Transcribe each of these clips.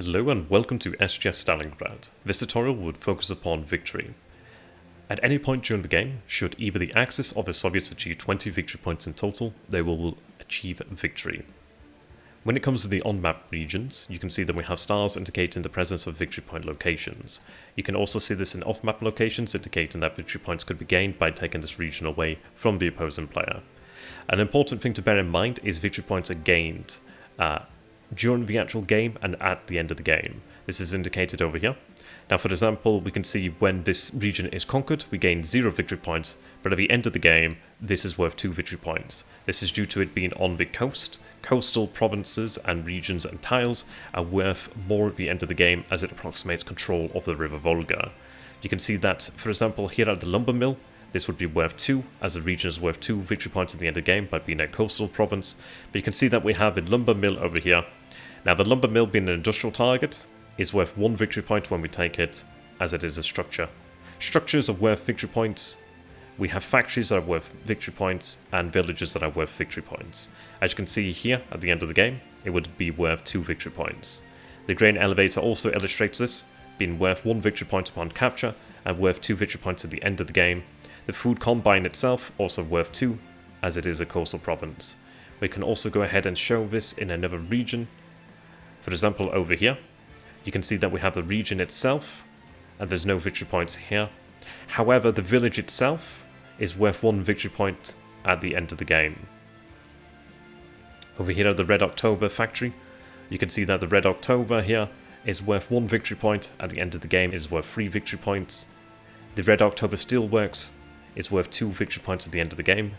Hello and welcome to SGS Stalingrad. This tutorial would focus upon victory. At any point during the game, should either the Axis or the Soviets achieve 20 victory points in total, they will achieve victory. When it comes to the on-map regions, you can see that we have stars indicating the presence of victory point locations. You can also see this in off-map locations, indicating that victory points could be gained by taking this region away from the opposing player. An important thing to bear in mind is victory points are gained during the actual game and at the end of the game. This is indicated over here. Now, for example, we can see when this region is conquered, we gain 0 victory points, but at the end of the game, this is worth 2 victory points. This is due to it being on the coast. Coastal provinces and regions and tiles are worth more at the end of the game as it approximates control of the River Volga. You can see that, for example, here at the lumber mill, this would be worth 2, as the region is worth 2 victory points at the end of the game by being a coastal province. But you can see that we have a lumber mill over here. Now, the lumber mill being an industrial target is worth 1 victory point when we take it, as it is a structure. Structures are worth victory points. We have factories that are worth victory points and villages that are worth victory points. As you can see here at the end of the game, it would be worth 2 victory points. The grain elevator also illustrates this, being worth 1 victory point upon capture and worth 2 victory points at the end of the game. The food combine itself also worth 2, as it is a coastal province. We can also go ahead and show this in another region. For example, over here, you can see that we have the region itself, and there's no victory points here. However, the village itself is worth 1 victory point at the end of the game. Over here at the Red October factory, you can see that the Red October here is worth 1 victory point. At the end of the game, it is worth 3 victory points. The Red October Steelworks is worth 2 victory points at the end of the game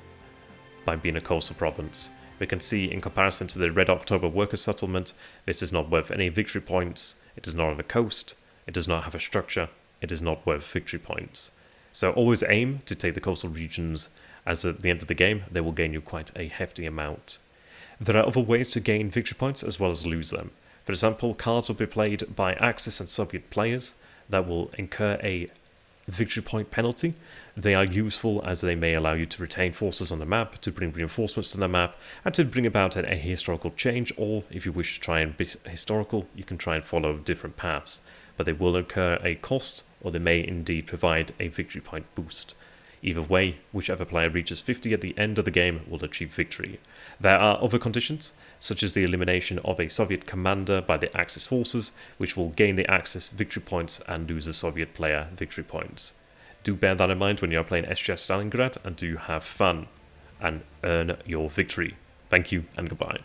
by being a coastal province. We can see in comparison to the Red October Worker Settlement, this is not worth any victory points, it is not on the coast, it does not have a structure, it is not worth victory points. So always aim to take the coastal regions, as at the end of the game they will gain you quite a hefty amount. There are other ways to gain victory points as well as lose them. For example, cards will be played by Axis and Soviet players that will incur a victory point penalty. They are useful as they may allow you to retain forces on the map, to bring reinforcements to the map, and to bring about a historical change, or if you wish to try and be historical, you can try and follow different paths. But they will incur a cost, or they may indeed provide a victory point boost. Either way, whichever player reaches 50 at the end of the game will achieve victory. There are other conditions, such as the elimination of a Soviet commander by the Axis forces, which will gain the Axis victory points and lose a Soviet player victory points. Do bear that in mind when you are playing SGS Stalingrad, and do have fun and earn your victory. Thank you and goodbye.